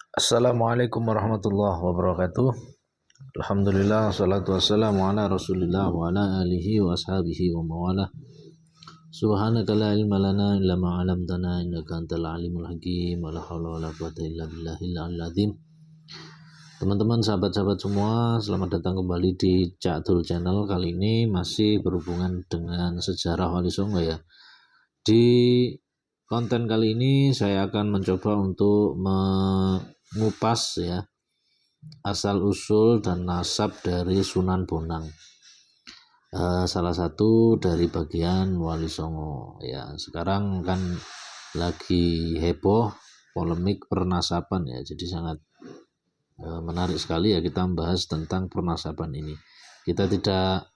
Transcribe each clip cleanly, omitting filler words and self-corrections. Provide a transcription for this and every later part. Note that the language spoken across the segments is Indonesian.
Assalamualaikum warahmatullahi wabarakatuh. Alhamdulillah, salatu wassalamu ala rasulillah wa ala alihi wa ashabihi wa mawala. Subhanaka la ilma lana illa ma 'allamtana innaka antal alimul hakim. Wa la haula wa la quwwata illa billahil aliyyil azim. Teman-teman, sahabat-sahabat semua, selamat datang kembali di Ca'dul Channel. Kali ini masih berhubungan dengan sejarah Wali Songo ya. Di konten kali ini saya akan mencoba untuk mengupas ya asal usul dan nasab dari Sunan Bonang, salah satu dari bagian Wali Songo ya. Sekarang kan lagi heboh polemik pernasaban ya, jadi sangat menarik sekali ya kita membahas tentang pernasaban ini. Kita tidak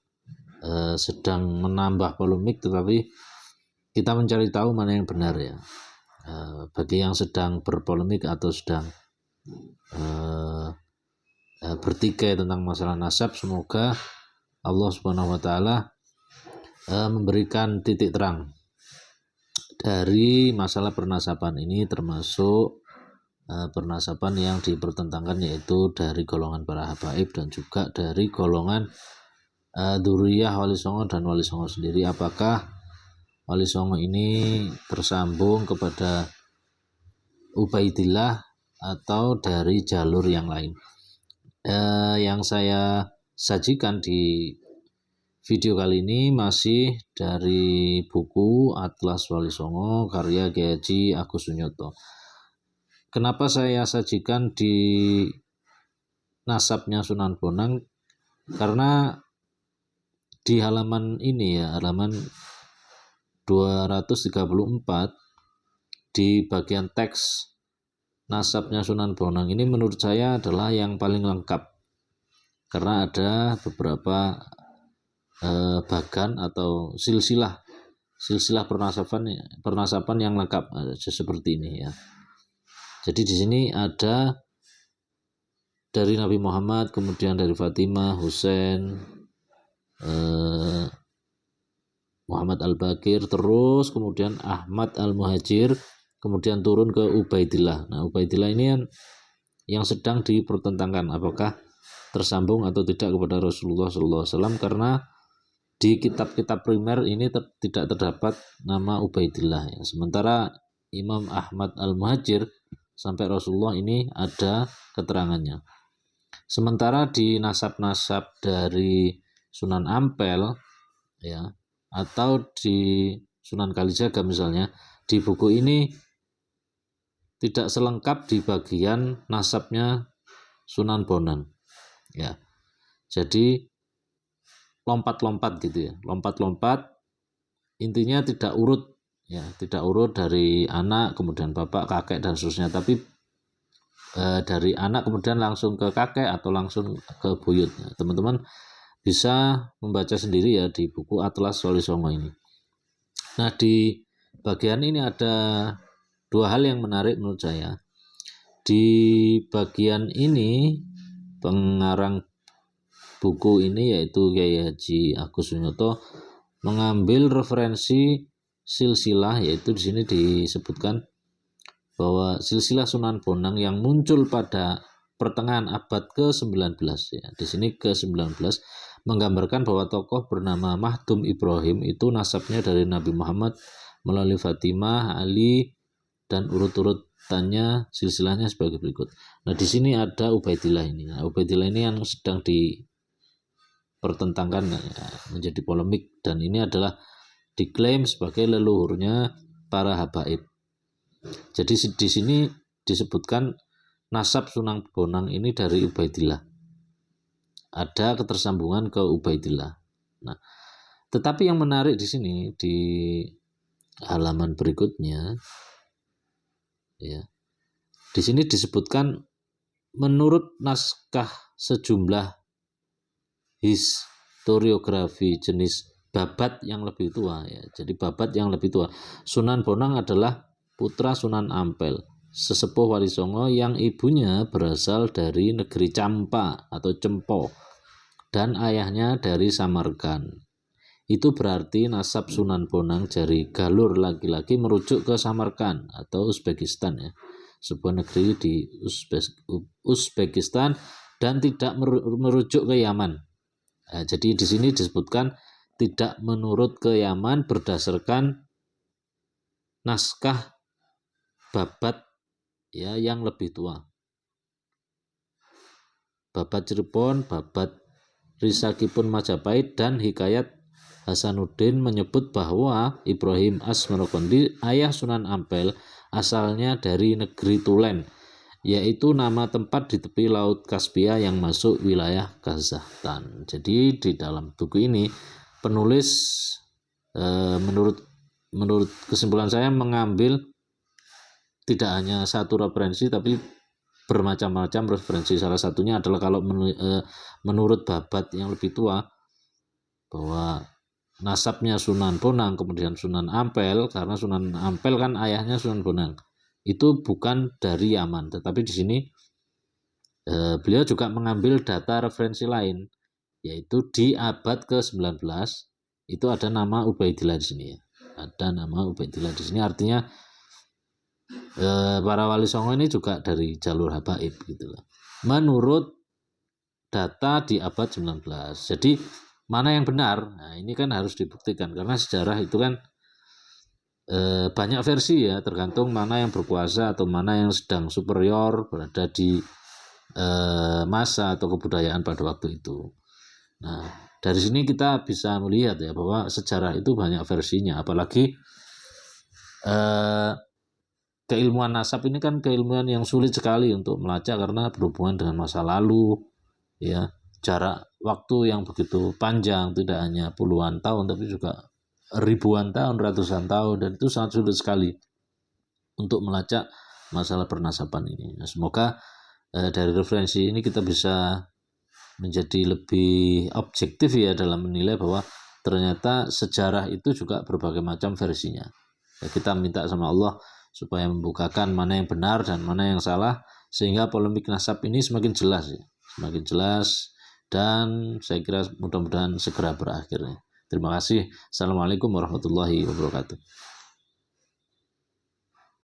sedang menambah polemik, tetapi kita mencari tahu mana yang benar ya. Bagi yang sedang berpolemik atau sedang bertikai tentang masalah nasab, semoga Allah Subhanahu wa taala memberikan titik terang dari masalah pernasaban ini, termasuk pernasaban yang dipertentangkan yaitu dari golongan para habaib dan juga dari golongan dzurriyyah Wali Songo dan Wali Songo sendiri. Apakah Wali Songo ini tersambung kepada Ubaidillah atau dari jalur yang lain? Yang saya sajikan di video kali ini masih dari buku Atlas Wali Songo karya Kyai Haji Agus Sunyito. Kenapa saya sajikan di nasabnya Sunan Bonang? Karena di halaman ini ya, halaman 234 di bagian teks nasabnya Sunan Bonang ini menurut saya adalah yang paling lengkap, karena ada beberapa bagan atau silsilah pernasaban yang lengkap seperti ini ya. Jadi di sini ada dari Nabi Muhammad, kemudian dari Fatimah, Husain, Muhammad Al-Bakir, terus kemudian Ahmad Al-Muhajir, kemudian turun ke Ubaidillah. Nah, Ubaidillah ini yang sedang dipertentangkan apakah tersambung atau tidak kepada Rasulullah SAW, karena di kitab-kitab primer ini tidak terdapat nama Ubaidillah ya. Sementara Imam Ahmad Al-Muhajir sampai Rasulullah ini ada keterangannya. Sementara di nasab-nasab dari Sunan Ampel ya, atau di Sunan Kalijaga misalnya, di buku ini tidak selengkap di bagian nasabnya Sunan Bonang ya. Jadi lompat-lompat gitu ya, lompat-lompat, intinya tidak urut ya, tidak urut dari anak kemudian bapak, kakek dan seterusnya, tapi dari anak kemudian langsung ke kakek atau langsung ke buyut ya. Teman-teman bisa membaca sendiri ya di buku Atlas Wali Songo ini. Nah, di bagian ini ada dua hal yang menarik menurut saya. Di bagian ini pengarang buku ini yaitu Kyai Haji Agus Sunyito mengambil referensi silsilah, yaitu di sini disebutkan bahwa silsilah Sunan Bonang yang muncul pada pertengahan abad ke-19 ya. Di sini ke-19 menggambarkan bahwa tokoh bernama Mahdum Ibrahim itu nasabnya dari Nabi Muhammad melalui Fatimah, Ali, dan urut-urutannya silsilahnya sebagai berikut. Nah, di sini ada Ubaidillah ini. Nah, Ubaidillah ini yang sedang dipertentangkan ya, menjadi polemik, dan ini adalah diklaim sebagai leluhurnya para habaib. Jadi di sini disebutkan nasab Sunan Bonang ini dari Ubaidillah. Ada ketersambungan ke Ubaidillah. Nah, tetapi yang menarik di sini di halaman berikutnya ya. Di sini disebutkan menurut naskah sejumlah historiografi jenis babat yang lebih tua ya. Jadi babat yang lebih tua, Sunan Bonang adalah putra Sunan Ampel, sesepuh Wali Songo yang ibunya berasal dari negeri Campa atau Cempo dan ayahnya dari Samarkand. Itu berarti nasab Sunan Bonang dari galur laki-laki merujuk ke Samarkand atau Uzbekistan ya. sebuah negeri di Uzbekistan, dan tidak merujuk ke Yaman. Nah, jadi di sini disebutkan tidak menurut ke Yaman berdasarkan naskah Babat ya yang lebih tua. Babat Cirebon, Babat Risakipun Majapahit, dan Hikayat Hasanuddin menyebut bahwa Ibrahim As-Samarqandi, ayah Sunan Ampel, asalnya dari negeri Tulen, yaitu nama tempat di tepi Laut Kaspia yang masuk wilayah Kazakhstan. Jadi di dalam buku ini penulis menurut kesimpulan saya mengambil tidak hanya satu referensi tapi bermacam-macam referensi. Salah satunya adalah kalau menurut Babat yang lebih tua bahwa nasabnya Sunan Bonang kemudian Sunan Ampel, karena Sunan Ampel kan ayahnya Sunan Bonang, itu bukan dari Yaman, tetapi di sini beliau juga mengambil data referensi lain, yaitu di abad ke-19 itu ada nama Ubaidillah di sini ya. Ada nama Ubaidillah di sini, artinya para wali songo ini juga dari jalur habaib gitu loh. Menurut data di abad 19. Jadi mana yang benar? Nah, ini kan harus dibuktikan karena sejarah itu kan banyak versi ya, tergantung mana yang berkuasa atau mana yang sedang superior berada di masa atau kebudayaan pada waktu itu. Nah, dari sini kita bisa melihat ya bahwa sejarah itu banyak versinya, apalagi keilmuan nasab ini kan keilmuan yang sulit sekali untuk melacak karena berhubungan dengan masa lalu ya, jarak waktu yang begitu panjang, tidak hanya puluhan tahun tapi juga ribuan tahun, ratusan tahun, dan itu sangat sulit sekali untuk melacak masalah pernasaban ini. Nah, semoga dari referensi ini kita bisa menjadi lebih objektif ya dalam menilai bahwa ternyata sejarah itu juga berbagai macam versinya. Ya, kita minta sama Allah supaya membukakan mana yang benar dan mana yang salah, sehingga polemik nasab ini semakin jelas ya, semakin jelas, dan saya kira mudah-mudahan segera berakhir. Terima kasih. Assalamualaikum warahmatullahi wabarakatuh.